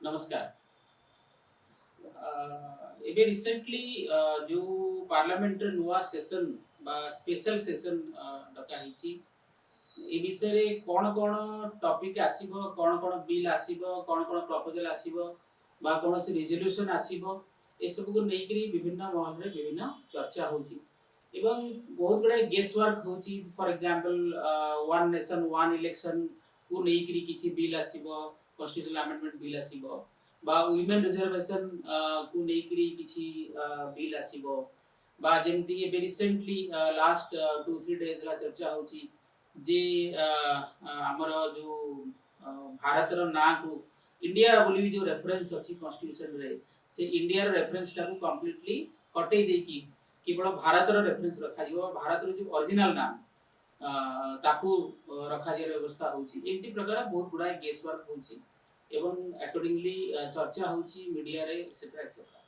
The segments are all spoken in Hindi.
नमस्कार। ଏବେ ରିସେଣ୍ଟଲି ଯୋଉ ପାର୍ଲାମେଣ୍ଟରେ ନୂଆ ସେସନ ବା ସ୍ପେଶାଲ ସେସନ ଡକା ହେଇଛି ଏ ବିଷୟରେ କଣ ଟପିକ ଆସିବ, କଣ ବିଲ୍ ଆସିବ, କଣ ପ୍ରପୋଜାଲ ଆସିବ ବା କୌଣସି ରେଜଲ୍ୟୁସନ ଆସିବ, ଏସବୁକୁ ନେଇକରି ବିଭିନ୍ନ ମହଲରେ ବିଭିନ୍ନ ଚର୍ଚ୍ଚା ହଉଛି ଏବଂ ବହୁତ ଗୁଡ଼ାଏ ଗେସ୍ ୱାର୍କ ହଉଛି। For example one nation one election କୁ ନେଇକରି କିଛି ବିଲ୍ ଆସିବ, କନଷ୍ଟିଟ୍ୟୁସନାଲ ଆମେଣ୍ଡମେଣ୍ଟ ବିଲ୍ ଆସିବ বা উইমেন রিজর্ভেশন କୁ ନେଇକରି କିଛି ବିଲ୍ ଆସିବ ବା ଯେମିତି ଏବେ ରିସେଣ୍ଟଲି ଲାଷ୍ଟ 2-3 ଡେଜ୍ ହେଲା ଚର୍ଚ୍ଚା ହଉଛି ଯେ ଆମର ଯୋଉ ଭାରତର ନାଁକୁ ଇଣ୍ଡିଆ ବୋଲି ଯୋଉ ରେଫରେନ୍ସ ଅଛି କନଷ୍ଟିଟ୍ୟୁସନରେ, ସେ ଇଣ୍ଡିଆର ରେଫରେନ୍ସଟାକୁ କମ୍ପ୍ଲିଟଲି ହଟେଇ ଦେଇକି କେବଳ ଭାରତର ରେଫରେନ୍ସ ରଖାଯିବ, ଭାରତର ଯୋଉ ଅରିଜିନାଲ ନାଁ ତାକୁ ରଖାଯିବାର ବ୍ୟବସ୍ଥା ହଉଛି। ଏମିତି ପ୍ରକାର ବହୁତ ଗୁଡ଼ାଏ ଗେସ୍ ୱାର୍କ ହଉଛି ଏବଂ ଆକର୍डिଂଗଲି ଚର୍ଚ୍ଚା ହଉଛି ମିଡ଼ିଆରେ ଏକ୍ସେଟ୍ରା ଏକ୍ସେଟ୍ରା,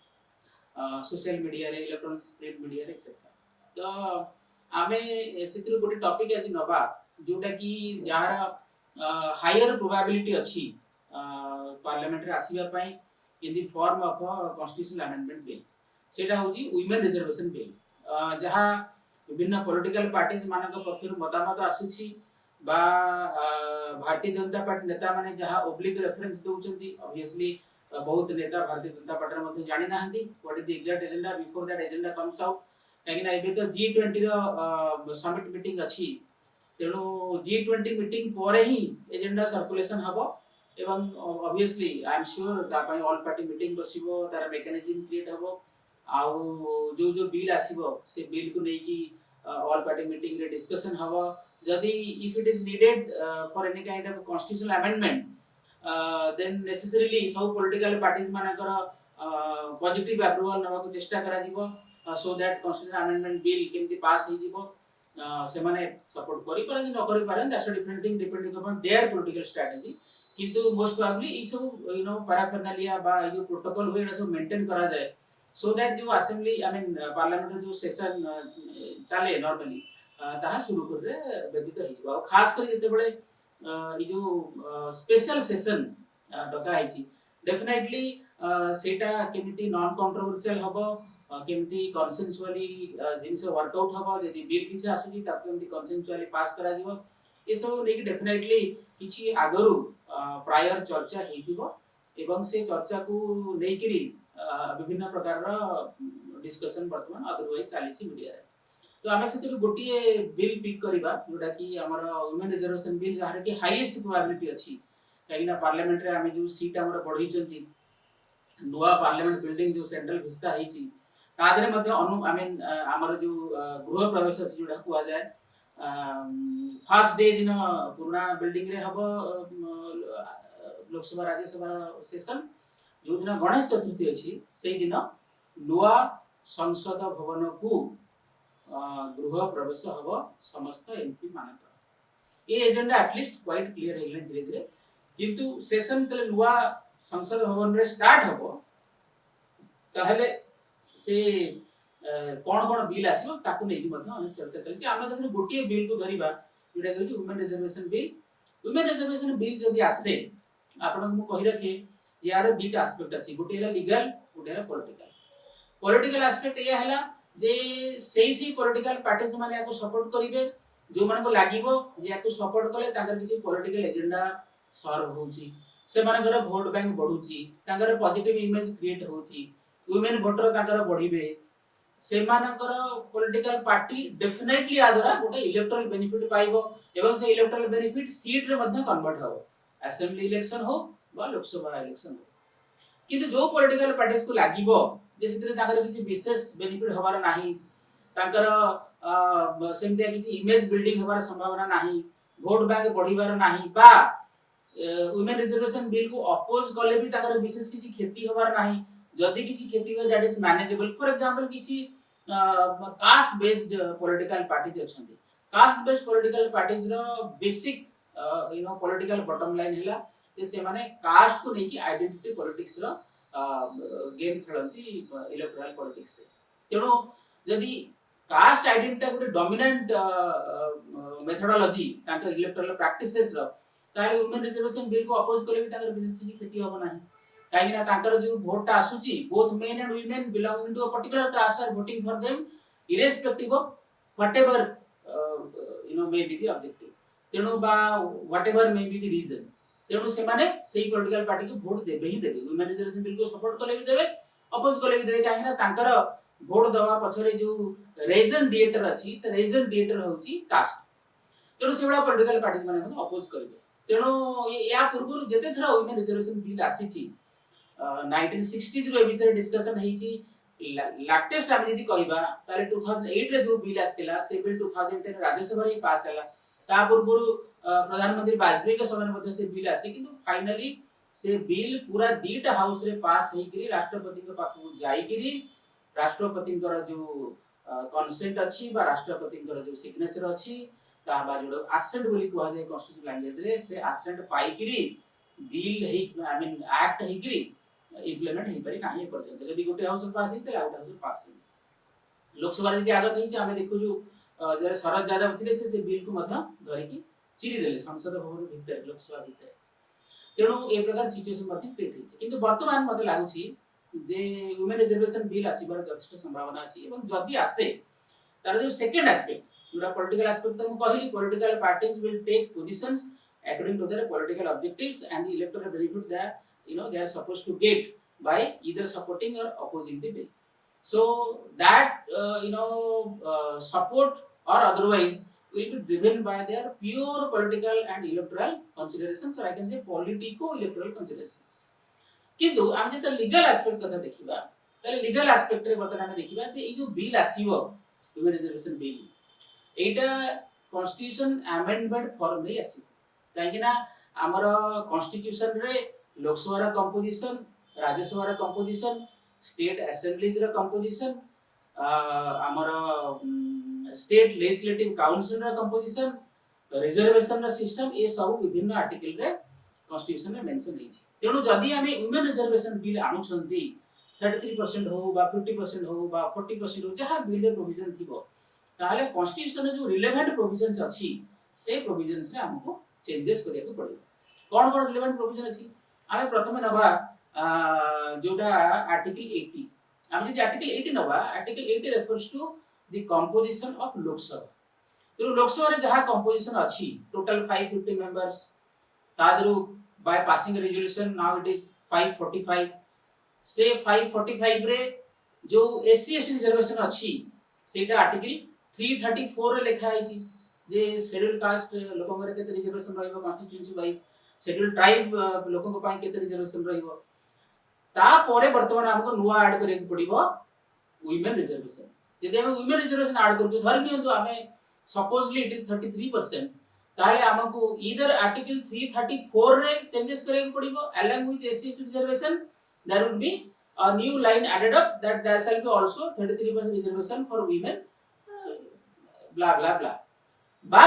ସୋସିଆଲ ମିଡ଼ିଆରେ, ଇଲେକ୍ଟ୍ରୋନିକ୍ସ ପ୍ରିଣ୍ଟ ମିଡ଼ିଆରେ ଏକ୍ସେଟ୍ରା। ତ ଆମେ ସେଥିରୁ ଗୋଟେ ଟପିକ୍ ଆଜି ନବା ଯୋଉଟା କି ଯାହାର ହାୟର ପ୍ରୋବାବିଲିଟି ଅଛି ପାର୍ଲାମେଣ୍ଟରେ ଆସିବା ପାଇଁ in the form of constitutional amendment bill. ସେଇଟା ହଉଛି ୱିମେନ୍ ରିଜର୍ଭେସନ ବିଲ୍, ଯାହା ବିଭିନ୍ନ ପଲିଟିକାଲ ପାର୍ଟିଜ ମାନଙ୍କ ପକ୍ଷରୁ ମତାମତ ଆସୁଛି बा भारतीय जनता पार्टी नेता माने जहाँ ओब्लिक रेफरेंस दउचंती। ऑब्वियसली बहुत नेता भारतीय जनता पार्टी रे मध्ये जानि नाहंती what is the exact agenda before that agenda comes out. काहे ना एबे तो G20 रो समिट मीटिंग अछि, तेणु G20 मीटिंग ପରେ ही एजेंडा सर्कुलेशन हबो एवं ऑब्वियसली आई एम श्योर ता पय ऑल पार्टी मीटिंग बसिबो, तार मेकानिज्म क्रिएट हबो आउ जो बिल आसीबो से बिल को नेकी ऑल पार्टी मीटिंग रे डिस्कशन हबो। जदि if it is needed for any kind of constitutional amendment, then necessarily सब political parties मानकर positive approval नवा को चेष्टा करा जीवो so that constitutional amendment bill केमती पास हे जीवो से माने सपोर्ट करि परन न करि परन, that's a different thing depending upon their political strategy। किंतु most probably ई सब पैराफर्नालिया बा यो प्रोटोकॉल होय एटा सब मेंटेन करा जाए so that जो असेंबली आई मीन पार्लियामेंट जो सेशन चले नॉर्मली ताहा शुरू करे व्यतीत हो जिवो। खास कर जते बळे ई जो स्पेशल सेशन डका आइची डेफिनेटली सेटा केमिति नॉन कंट्रोवर्शियल हबो, केमिति कंसेंसुअली जिंस वर्कआउट हबो, जदि बिल किछ आसुची ताको केमिति कंसेंसुअली पास करा जिवो, ए सब लेके डेफिनेटली किछि आगरु प्रायर चर्चा हेतिबो एवं से चर्चा को लेकिरी विभिन्न प्रकार डिस्कशन वर्तमान अदरवाइज चलीसी मीडिया रे। तो आमे सेते गोटिए बिल पिक करिबा जोटा कि हमर वुमेन रिजर्वेशन बिल जहार कि हाईएस्ट प्रोबेबिलिटी अछि। काइना पार्लियामेंट रे आमे जो सीट हमर बढ़ई चंती नुवा पार्लियामेंट बिल्डिंग जो सेंट्रल विस्ता हेची तादरे मध्ये आई मीन हमर जो गृह प्रवेश अछि जोटा कुआ जाय फर्स्ट डे दिन पुराना बिल्डिंग रे हबो लोकसभा राज्यसभा सेशन। जो दिन गणेश चतुर्थी अछि सेही दिन नुवा संसद भवन को गृह प्रवेश हबो समस्त एमपी मानकर। ये एजेंडा एटलिस्ट क्वाइट क्लियर हेगले धीरे धीरे, किंतु सेशन तले नुवा संसद भवन रे स्टार्ट हबो ताहले से कोन बिल आसीबो ताकू नेकी मध्ये अनेक चर्चा चलछि। आमे देखि गोटिए बिल को धरिबा जेटा कहै women reservation bill. Women reservation bill जदि आसे आपन को कहि रखे यार दुटा एस्पेक्ट अछि, गोटे हला लीगल, गोटे हला पॉलिटिकल। पॉलिटिकल एस्पेक्ट ये हला जे सेही पॉलिटिकल पार्टीज माने याको सपोर्ट करिवे, जो मन को लागिवो जे याको सपोर्ट कले ताकर किछि पॉलिटिकल एजेंडा सर्व होउची, से मानकर वोट बैंक बढ़ुची, ताकर पॉजिटिव इमेज क्रिएट होउची, वुमेन वोटर ताकर बढ़िबे, से मानकर पॉलिटिकल पार्टी डेफिनेटली आदरा गोटे इलेक्टोरल बेनिफिट पाइबो एवं से इलेक्टोरल बेनिफिट सीट रे मध्ये कन्वर्ट हो, असेंबली इलेक्शन हो बा लोकसभा इलेक्शन हो। किंतु जो पॉलिटिकल पार्टीज को लागिवो जे सितरे ताकर किछि विशेष बेनिफिट होबार नाही, ताकर सेमते किछि इमेज बिल्डिंग होबार संभावना नाही, वोट बैंक बढ़िबार नाही बा वुमेन रिजर्वेशन बिल को अपोज कले भी ताकर विशेष किछि खेती होबार नाही। जदि किछि खेती हो that is manageable. For example किछि कास्ट बेस्ड पॉलिटिकल पार्टीज अछंती, कास्ट बेस्ड पॉलिटिकल पार्टीज रो बेसिक पॉलिटिकल बॉटम लाइन हैला जे से माने कास्ट को नेकी आइडेंटिटी पॉलिटिक्स रो गेम खेलती इलेक्टोरल पॉलिटिक्स रे। तेणु जदि कास्ट आइडेंटिटी गोटे डोमिनेंट मेथोडोलॉजी इलेक्टोरल प्रैक्टिसेस रो ताले वुमेन रिजर्वेशन बिल को अपोज कले भी विशेष किसी खेती होबो नाही। कहीं ना तांकर जो वोट टा आसुची both men and women belonging to a particular caste are voting for them irrespective of whatever may be the objective तेणु बा whatever may be the reason तेणु से माने सेही पॉलिटिकल पार्टी को वोट देबे ही देबे वुमेन रिजर्वेशन बिल को सपोर्ट कले भी देबे अपोज कले भी देबे कहीं ना तांकर वोट दवा पछरे जो रीजन डिएटर अछि से रीजन डिएटर होची कास्ट तेणु से बड़ा पॉलिटिकल पार्टी माने अपोज करबे तेणु या पूर्व जेते थरा वुमेन रिजर्वेशन बिल आसीची 1960s रो विषय डिस्कशन हेची लाटेस्ट हम यदि कहबा ताले 2008 रे जो बिल आस्तिला से बिल 2010 राज्यसभा रे पास हला ता पूर्व प्रधानमंत्री वाजपेयी के समय मध्ये से बिल आसी किंतु फाइनली से बिल पूरा दीटा हाउस रे पास हेई करी राष्ट्रपति के पाखु जाई करी राष्ट्रपति जो कंसेंट अछि बा राष्ट्रपति जो सिग्नेचर अछि ता बा जो असेंट बोली कहै जाय कॉन्स्टिट्यूशन लैंग्वेज रे से असेंट पाई करी बिल हेई आई मीन एक्ट हेई करी इम्प्लीमेंट हेई परि नाही पर्यंत जदि गोटे हाउस पास हेई तले आउट हाउस पास हेई लोकसभा रे आगत हेई हम देखु जो जरे शरद यादव थिले से बिल को मध्य धरि की चिरी देले संसद भवन भीतर लोकसभा भीतर तेणु ए प्रकार सिचुएशन मध्य क्रिएट हेई किंतु वर्तमान मते लागुची जे वुमेन रिजर्वेशन बिल आसीबार यथेष्ट संभावना अछि एवं जदि आसे तार जो सेकंड एस्पेक्ट पूरा पॉलिटिकल एस्पेक्ट तो कहली political parties will take positions according to their political objectives and the electoral benefit that they are supposed to get by either supporting or opposing the bill so that support or otherwise will be driven by their pure political and electoral considerations or I can say politico electoral considerations किंतु हम जे लीगल एस्पेक्ट कथा देखिबा ताले लीगल एस्पेक्ट रे वर्तमान देखिबा जे ई जो बिल आसीबो वुमेन रिजर्वेशन बिल एटा कॉन्स्टिट्यूशन अमेंडमेंट फॉर्म रे आसी काहेकिना हमर कॉन्स्टिट्यूशन रे Lok Sabha composition Rajya Sabha composition state assemblies रे कंपोजिशन हमर स्टेट लेजिस्लेटिव काउंसिल रे कंपोजिशन रिजर्वेशन रे सिस्टम ए सब विभिन्न आर्टिकल रे कॉन्स्टिट्यूशन रे मेंशन हेछि तेणु जदि हमें वुमेन रिजर्वेशन बिल आणुछंती 33% हो बा 50% हो बा 40% हो जहां बिल रे प्रोविजन थिबो ताले कॉन्स्टिट्यूशन रे जो रिलेवेंट प्रोविजंस अछि से प्रोविजंस रे हमको चेंजेस करिया को पड़िबो कोन रिलेवेंट प्रोविजन अछि आमे प्रथमे नबा जोटा आर्टिकल 80 हम जे आर्टिकल 80 नबा article 80 refers to the composition of Lok Sabha तो लोकसभा रे जहां कंपोजिशन अछि टोटल 550 मेंबर्स तादरु by passing resolution now it is 545 से 545 रे जो एससी एसटी रिजर्वेशन अछि सेटा आर्टिकल 334 रे लिखा आइछि जे शेड्यूल कास्ट लोकन रे केते रिजर्वेशन रहइबो कॉन्स्टिट्यूएंसी वाइज शेड्यूल ट्राइब लोकन को पाई केते रिजर्वेशन रहइबो ता परे वर्तमान हमको नुवा ऐड करे पड़िबो वुमेन रिजर्वेशन जदि हम वुमेन रिजर्वेशन ऐड करजो धरमी तो हमें सपोजली इट इज 33% ताले हमको ईदर आर्टिकल 334 रे चेंजेस करे पड़िबो along with SC reservation there would be a new line added up that there shall be also 33% reservation for women blah blah blah बा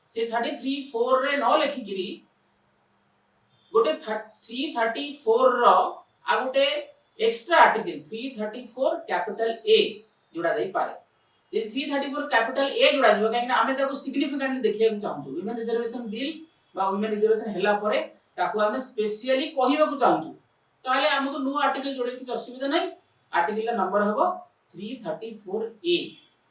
से 334 रे न लिखि गिरी गोटे 334 रो आ गोटे एक्स्ट्रा आर्टिकल 334 कैपिटल ए जोड़ा दे पारे ये 334 कैपिटल ए जोड़ा जबो काहे हमें ताको सिग्निफिकेंटली देखिया को चाहू वुमेन रिजर्वेशन बिल बा वुमेन रिजर्वेशन हेला परे ताको हमें स्पेशली कहिबा को चाहू ताले हमको नो आर्टिकल जोड़े कि असुविधा नै आर्टिकल ला नंबर हबो 334 ए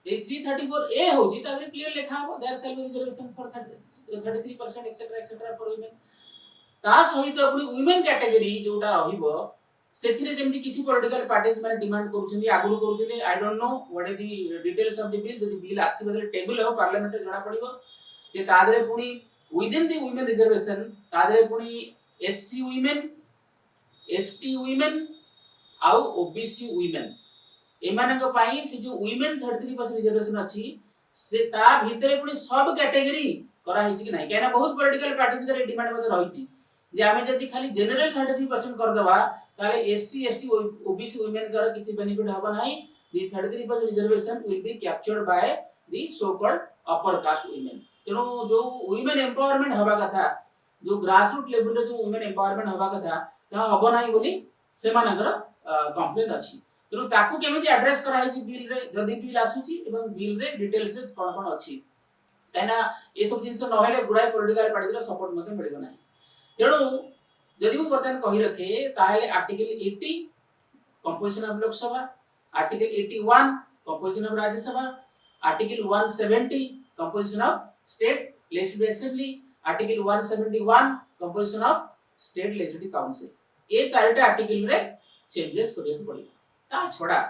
ए 334 ए होजी तारे क्लियर लिखा हो there shall be reservation for 33% etcetera for women ता सहित अपनी वुमेन कैटेगरी जोटा रहिबो सेथिरे जेमति किछि पॉलिटिकल पार्टीज माने डिमांड करूछनी आगुरु करूथिले I don't know what is the details of the bill जदि बिल आसी बदले टेबल हो पार्लियामेंट रे जणा पड़िबो जे तादरे पुनी विदिन द वुमेन रिजर्वेशन तादरे पुनी एससी वुमेन एसटी वुमेन आउ ओबीसी वुमेन एमानक पाई से जो वुमेन 33% रिजर्वेशन अछि से ता भितरे पुनी सब कैटेगरी करा हिछि कि नै केना बहुत पॉलिटिकल पार्टीज रे डिमांड मते रहिछि जे हमें जदि खाली जनरल 33% कर दबा ताले एससी एसटी ओबीसी वुमेन कर किछि बेनिफिट हबा नै the 33% reservation will be captured by the so called upper caste women तेनो जो वुमेन एम्पावरमेंट हबा कथा जो ग्रास रूट लेवल रे जो वुमेन एम्पावरमेंट हबा कथा ता हबो नै बोली से मानकर कंप्लेंट अछि तेनो ताकू केमिति एड्रेस करा हिछि बिल रे जदि बिल आसुछि एवं बिल रे डिटेल्स रे कोन कोन अछि काइना ए सब जिंस न हेले गुडाय पॉलिटिकल पार्टी रे सपोर्ट मते मिलबो नै तेनो जदि मु बर्तमान कहि रखे ताहेले article 80 composition of Lok Sabha, article 81 composition of Rajya Sabha, article 170 composition of state legislative assembly, article 171 composition of state legislative council. ए चारटा आर्टिकल रे चेंजेस करिया पड़िबो। ता छडा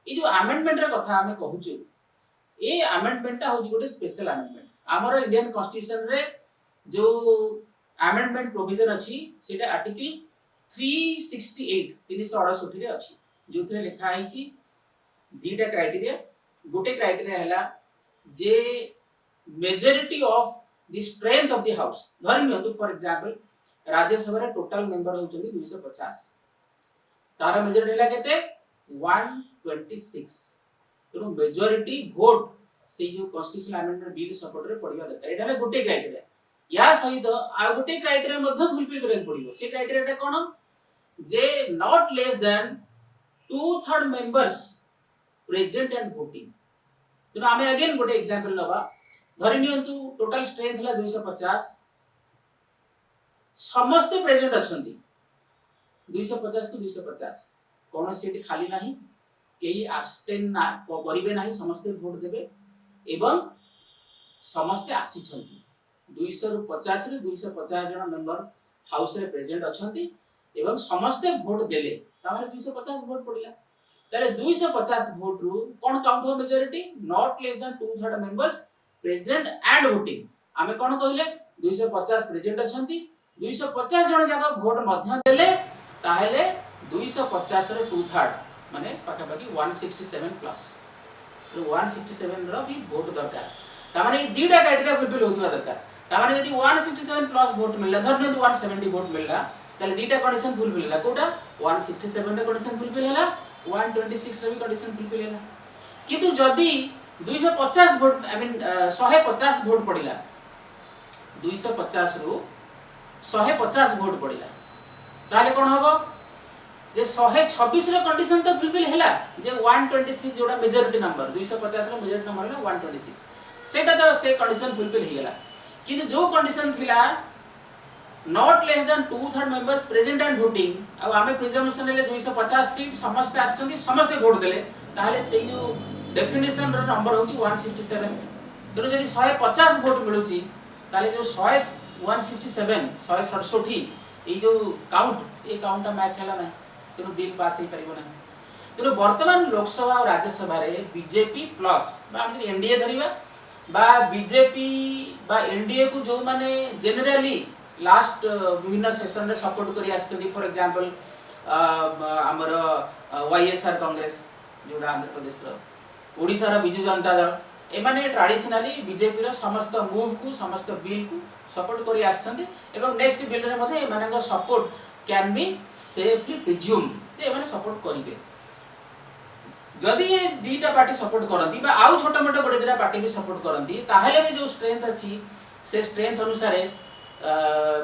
ए जो अमेंडमेंट रे कथा हमें कहूछु, ए अमेंडमेंट ता होजी गोटे स्पेशल अमेंडमेंट। हमर इंडियन कॉन्स्टिट्यूशन रे जो अमेंडमेंट प्रोविजन अछि सेटा आर्टिकल 368 368 रे अछि, जोथरे लिखा आइछि दीटा क्राइटेरिया। गोटे क्राइटेरिया हला जे majority of the strength of the house. धरि नियंतु फॉर एग्जांपल राज्यसभा रे टोटल मेंबर होचंदी 250, तार मेजॉरिटी हला केते 126। तेणु मेजॉरिटी वोट से जो कॉन्स्टिट्यूशनल अमेंडमेंट बिल सपोर्ट रे पड़िबा दरकार। एटा गोटे क्राइटेरिया। या सहित आ गोटे क्राइटेरिया मध्ये फुलफिल करे पड़िबो। से criteria cone J not less than 2/3 members present and voting. तेणु आमे अगेन गोटे एग्जांपल लबा। धरि नियंतु टोटल स्ट्रेंथ हला 250, समस्त प्रेजेंट अछंती 250 को 250, कोन सीट खाली नाही, केही एब्सटेन ना करिवे नाही, समस्त वोट देबे एवं समस्त आसी छंती 250 रे 250 जन मेंबर हाउस रे प्रेजेंट अछंती एवं समस्त वोट देले, तामाने 250 वोट पड़िला। ताले 250 वोट रु कोन काउंट हो majority not less than 2/3 members present and voting. आमे कोन कहिले 250 प्रेजेंट अछंती, 250 जन जाका वोट मध्य देले, ताहेले 250 रे 2/3 माने पाखापाखि 167 प्लस 167 रो भी वोट दरकार। तामाने दीटा क्राइटेरिया फुलफिल होतबा दरकार। तामाने यदि 167 प्लस वोट मिलला, धरन 170 वोट मिलला, ताले दीटा कंडीशन फुलफिल होला। कोटा 167 रे कंडीशन फुलफिल होला, 126 रे भी कंडीशन फुलफिल होला। किंतु जदी 250 वोट आई मीन 150 वोट पड़िला, 250 रु 150 वोट पड़िला, ताले कोन हबो जे 126 रे कंडीशन तो फुलफिल हैला जे 126 जोडा मेजॉरिटी नंबर 250 रे मेजॉरिटी नंबर हैला 126, सेटा तो से कंडीशन फुलफिल हे गेला। किंतु जो कंडीशन थिला not less than 2/3 members present and voting, अब आमे प्रिजम्पशन ले 250 सीट समस्त आछंती, समस्त वोट देले, ताले से जो डेफिनेशन रो नंबर होची 167। तेनु जदी 150 वोट मिलुची, ताले जो 167 167 ए जो काउंट ए काउंट मैच हला नै, तेनु बिल पास हे परिबो नै। तेनु वर्तमान लोकसभा और राज्यसभा रे बीजेपी प्लस बा हम एनडीए धरिबा बा बीजेपी बा एनडीए को जो माने जनरली लास्ट विभिन्न सेशन रे सपोर्ट करी आछथि, फॉर एग्जांपल हमर वाईएसआर कांग्रेस जोडा आंध्र प्रदेश रो, ओडिसा रो बिजू जनता दल, ए माने ट्रेडिशनली बीजेपी रो समस्त मूव को समस्त बिल को सपोर्ट करी आछथि एवं नेक्स्ट बिल रे मध्ये ए माने को support can be safely presume जे ए माने सपोर्ट करिवे। जदि ये दीटा पार्टी सपोर्ट करंती बा आउ छोटा मोटा गोटे दिटा पार्टी भी सपोर्ट करंती, ताहेले भी जो स्ट्रेंथ अछि से स्ट्रेंथ अनुसार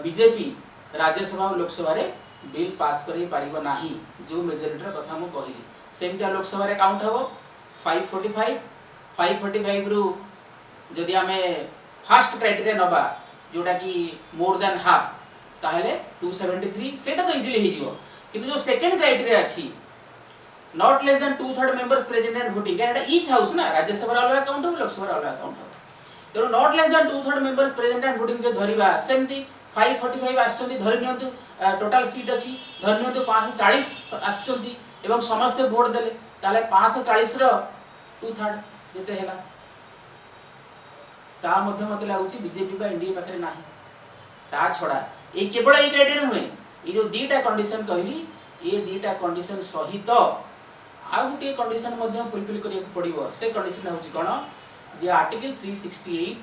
बीजेपी राज्यसभा और लोकसभा रे बिल पास करै पारिबो नाही, जो मेजॉरिटी रे कथा मु कहिली। सेमता लोकसभा रे काउंट हबो 545 रु जदि हमें फर्स्ट क्राइटेरिया नबा जोटा कि मोर देन हाफ, ताहेले 273 सेटा तो इजीली हे जिवो। किंतु जो सेकंड क्राइटेरिया अछि not less than 2/3 members present and voting, Etah each house ना, राज्यसभा अलग अकाउंट हो, लोकसभा अलग अकाउंट हो। तेणु not less than 2/3 members present and voting जो धरिबा सेमती 545 आछंती, धरि नियंतु टोटल सीट अछि, धरि नियंतु 540 आछंती एवं समस्त वोट देले, ताले 540 रो 2/3 जेते हैला, ता मध्य मते लागुची बीजेपी बा एनडीए पाखरे नाही। ता छडा ए केवल ए क्राइटेरिया नुहे, ए जो दीटा कंडीशन कहली, ए दीटा कंडीशन सहित आ गुटे कंडीशन मध्ये फुलफिल करिया पड़िबो। से कंडीशन होची कोन जे आर्टिकल 368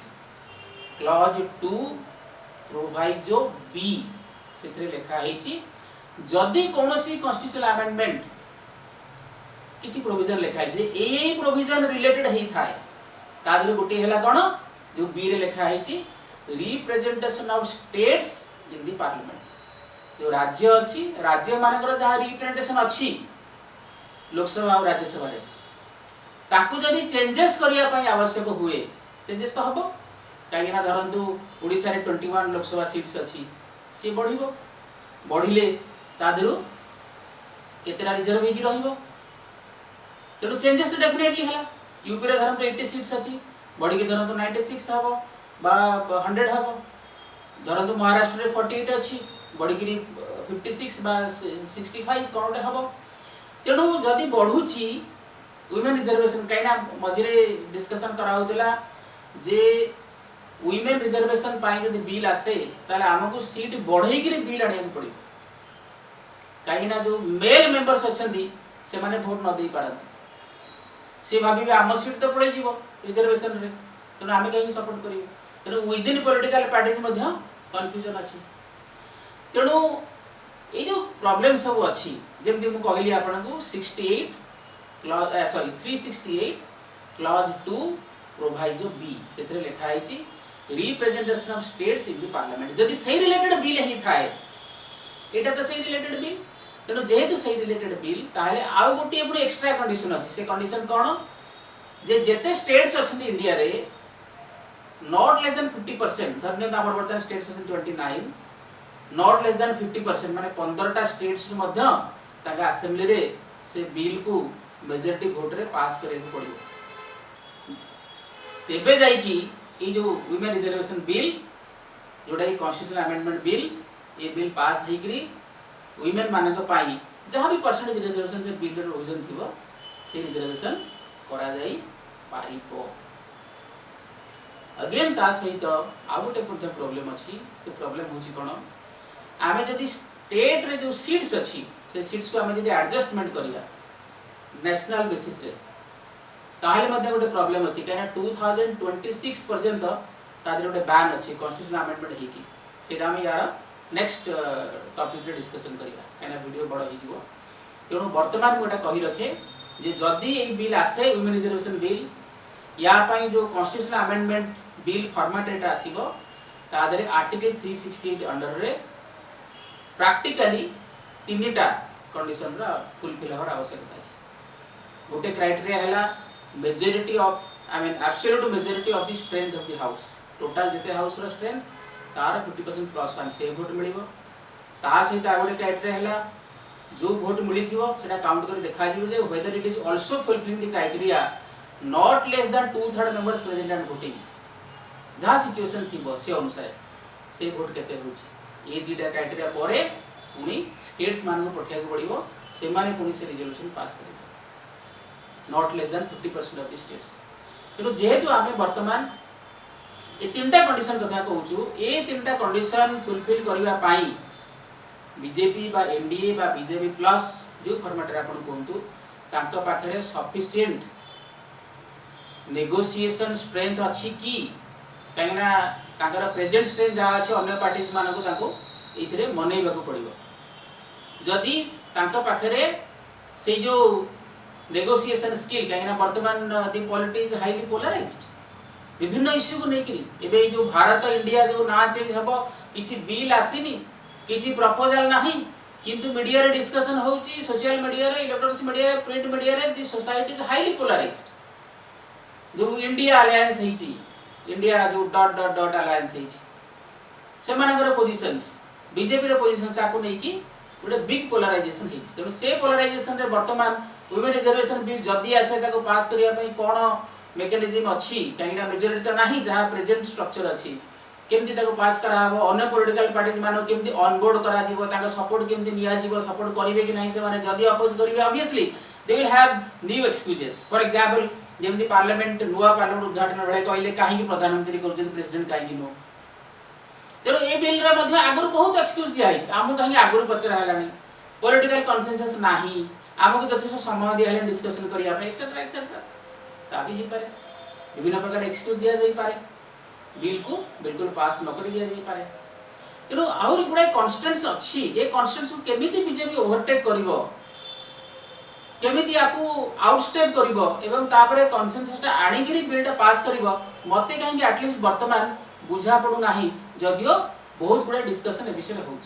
क्लॉज 2 प्रोवाइजो बी सेथरे लेखा हेची, जदि कोनोसी कॉन्स्टिट्यूशनल अमेंडमेंट किछि प्रोविजन लेखा है जे ए प्रोविजन रिलेटेड हेई थाए, तादरे गुटे हैला कोन जो बी रे लेखा हेची representation of states in the parliament. जो राज्य अछि, राज्य मानकर जहा रिप्रेजेंटेशन अछि लोकसभा और राज्यसभा रे, ताकू जदि चेंजेस करिया पई आवश्यक हुए, चेंजेस तो हबो। काहे ना धरंतु ओडिसा रे 21 लोकसभा सीट्स अछि, से बढ़िबो बढ़िले तादरू केतेटा रिजर्व होगी रहिबो तेणु चेंजेस डेफिनेटली है यूपी रे धरन 80 सीट्स अच्छी बढ़ी के धरन 96 हम बा 100 हम धरन महाराष्ट्र रे 48 अच्छी बढ़ी की 56 बा 65 कौन हम तेणु जदि बढ़ुची वुमेन रिजर्वेशन कहीं मझे डिस्कसन कराला जे वुमेन रिजर्वेशन जब बिल आसे ताले आमको सीट बढ़ई बिल आने पड़ो कहीं जो मेल मेंबर्स अच्छा से माने भोट न दे पारती सी भाभी आम सीट तो पड़े रिजर्वेशन रे तेणु आम कहीं सपोर्ट कर तेणु विदिन पॉलिटिकल पार्टीज कन्फ्यूजन अच्छी तेणु ये जो प्रॉब्लम सब अच्छी जमी मुझे कहली आपको 368 क्लॉज 2 प्रोवाइजो बी से लिखाई representation of states in the parliament जदि सही रिलेटेड बिल ही थाए एटा तो सही रिलेटेड बिल तेणु जेहेतु सही रिलेटेड बिल ताहले आउ गोटे पुणी एक्स्ट्रा कंडीशन अच्छी से कंडीशन कौन जे जेते स्टेट्स अच्छे इंडिया रे नॉट लेस देन 50% धरने आम बर्तमान स्टेट्स 29 नॉट लेस देन 50% माने 15टा स्टेट्स आसेम्बली रे से बिल को मेजॉरिटी वोट रे पास करे पड़ो तेबे जाइकी ये जो वुमेन रिजर्वेशन बिल जोटा कॉन्स्टिट्यूशनल अमेंडमेंट बिल ये बिल पास होकरी वुमेन मानक पाई जहाँ भी परसेंटेज रिजर्वेशन से बिल प्रोविजन थी से रिजर्वेशन करा जाई पारिबो अगेन ता सहित आउ गोटे प्रॉब्लम अच्छी से प्रॉब्लम होची कोन आमे जदि स्टेट रे जो सीट्स अच्छी से सीट्स को आमे जदि एडजस्टमेंट करिया नेशनल बेसिस रे ताहले मध्ये गोटे प्रॉब्लम अच्छी कहीं 2026 पर्यंत तादर गोटे बैन अच्छी कॉन्स्टिट्यूशनल अमेंडमेंट होगी सेटा हम यार नेक्स्ट टॉपिक रे डिस्कशन करिया कहीं वीडियो बड़ हो तेणु वर्तमान मुझे कही रखे जे जदि ये बिल आसे वुमेन रिजर्वेशन बिल या पाई जो कॉन्स्टिट्यूशनल अमेंडमेंट बिल फॉर्मेट एटा आसीबो तादरे आर्टिकल 368 अंडर रे प्रैक्टिकली तीनटा कंडीशन रा फुलफिल होर आवश्यकता अछि गोटे क्राइटेरिया हैला majority of I mean absolute majority of the strength of the house total जेते हाउस रो स्ट्रेंथ तार 50% प्लस 1 से वोट मिलिबो ता सहित आ गोटे क्राइटेरिया हैला जो वोट मिलिथिबो सेटा काउंट कर देखा जिवो जे whether it is also fulfilling the criteria not less than 2/3 members present and voting जहाँ सिचुएशन थी से अनुसार से भोट केते होची ये दुटा क्राइटेरिया परे पुनी स्टेट्स मान को पठिया को पड़िबो से माने पुनी से रिजोल्यूशन पास करिबो not less then 50% of the states तेणु जेहेतु आमे वर्तमान ये तीनटा कंडीशन कथा कहूछु ये तीनटा कंडीशन फुलफिल करबा पाई बीजेपी बा एनडीए बा बीजेपी प्लस जो फॉर्मेट रे आपण कहंतु तांका पाखरे सफिशिएंट नेगोशिएशन स्ट्रेंथ अच्छी कि कहीं प्रेजेंट स्ट्रेंथ जहाँ अच्छे अन्य पार्टीज मानक ये मनइबा पड़ो जदि पाखरे से जो नेगोशिएशन स्किल कहीं वर्तमान दि पॉलिटिक्स हाईली पोलराइज्ड विभिन्न इश्यू को लेकिन एबे जो भारत इंडिया जो ना चेंज हम किसी बिल आसीनी किसी प्रपोजल नहीं किंतु मीडिया रे डिस्कशन होची सोशल मीडिया रे इलेक्ट्रॉनिक्स मीडिया रे प्रिंट मीडिया रे the society is highly polarised जो इंडिया अलायंस होची इंडिया जो डॉट डॉट डॉट अलायंस होची से मानकर पोजीशंस बीजेपी रे पोजीशंस आको नै कि गोटे बिग पोलराइजेशन होची तेणु से पोलराइजेशन रे वर्तमान वुमेन रिजर्वेशन बिल जदि आसे ताको पास करिया पई कोन मेकानिज्म अच्छी कहीं मेजोरिटी तो नहीं जहाँ प्रेजेंट स्ट्रक्चर अच्छी केमती ताको पास कराबो अन्य पॉलिटिकल पार्टीज मानो केमती ऑनबोर्ड करा जीवो ताको सपोर्ट केमती निया जीवो सपोर्ट करिवे कि नहीं से माने जदि अपोज करिवे obviously they will have new excuses for example जेमती पार्लियामेंट नुआ पार्लियामेंट उद्घाटन बेले कहले काहे प्रधानमंत्री करजन प्रेसिडेंट काहे नो तेरो ए बिल रे मध्ये आगुर बहुत एक्सक्यूज दिया है आमु काहे आगुर पचरा हलानी पॉलिटिकल कंसेंसस नाही आमु जथेस समय दिया हले डिस्कशन करिया पे एक्सेट्रा एक्सेट्रा ताबी ही पारे विभिन्न प्रकार एक्सक्यूज दिया जाई पारे बिल को बिल्कुल पास न कर दिया जाई पारे तेणु आउरी गुडा कन्स्टेंट्स अच्छी ये कन्स्टेंट्स को केमिति बीजेपी ओवरटेक करिवो केमिति आपु आउटस्टेप करिवो एवं तापरे कंसेंससटा आनिगिरी बिलटा पास करिवो मते कहीं एटलीस्ट वर्तमान बुझा पडु नाही जदियो बहुत गुडा डिस्कशन ए विषय होउछ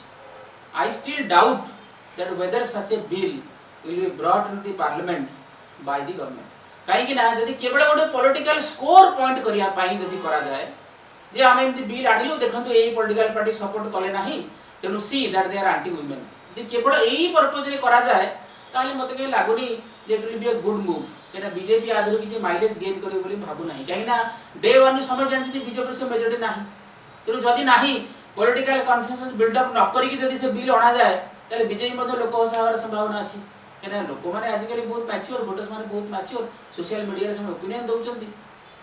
I still doubt that whether such a bill will be brought in the parliament by the government कहीं ना जदि केवल गोटे पॉलिटिकल स्कोर पॉइंट करिया पाई जदि करा जाए जे आम एमती बिल आनिलु देखंतु एई पॉलिटिकल पार्टी सपोर्ट कले नाही ତେଣୁ see that they are anti women. ଯଦି କେବଳ ଏଇ ପର୍ପଜରେ କରାଯାଏ ତାହେଲେ ମୋତେ କାହିଁ ଲାଗୁନି ଯେ it will be a good move. କାହିଁକିନା ବିଜେପି ଆଦେହରୁ କିଛି ମାଇଲେଜ୍ ଗେନ୍ କରିବ ବୋଲି ଭାବୁନାହିଁ। କାହିଁକିନା ଡେ ୱାନ୍ରୁ ସମୟ ଜାଣିଛନ୍ତି ବିଜେପିର ସେ ମେଜରିଟି ନାହିଁ। ତେଣୁ ଯଦି ନାହିଁ ପଲିଟିକାଲ କନସେନ୍ସସ୍ ବିଲ୍ଡଅପ୍ ନ କରିକି ଯଦି ସେ ବିଲ୍ ଅଣାଯାଏ ତାହେଲେ ବିଜେପି ମଧ୍ୟ ଲୋକ ହସା ହେବାର ସମ୍ଭାବନା ଅଛି। କାହିଁକିନା ଲୋକମାନେ ଆଜିକାଲି ବହୁତ ମ୍ୟାଚ୍ୟୁର, ଭୋଟର୍ସ ମାନେ ବହୁତ ମ୍ୟାଚ୍ୟୁର, ସୋସିଆଲ ମିଡ଼ିଆରେ ସେମାନେ ଓପିନିଅନ୍ ଦେଉଛନ୍ତି।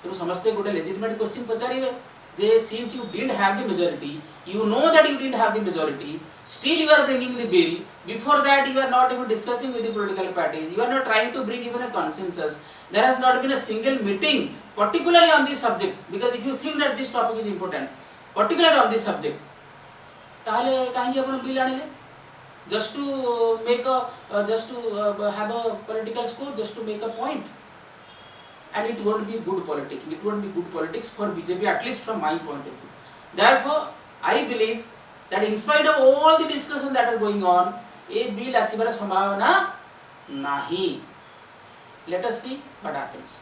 ତେଣୁ ସମସ୍ତେ ଗୋଟେ ଲେଜିଟିମେଟ୍ କ୍ୱେଶ୍ଚିନ୍ ପଚାରିବେ ଯେ since you didn't have the majority, you know that you didn't have the majority, still you are bringing the bill. Before that you are not even discussing with the political parties, you are not trying to bring even a consensus. There has not been a single meeting particularly on this subject, because if you think that this topic is important particularly on this subject, tahale kahinki apan bill anile just to make a just to have a political score, just to make a point, and it won't be good politics. It won't be good politics for BJP, at least from my point of view. Therefore I believe that in spite of all the discussion that are going on, a bill asibar sambhavana nahi. Let us see what happens.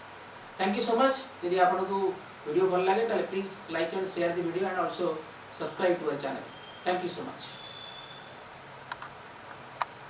Thank you so much. Yadi apanku video bhal lage tale please like and share the video and also subscribe to our channel. Thank you so much.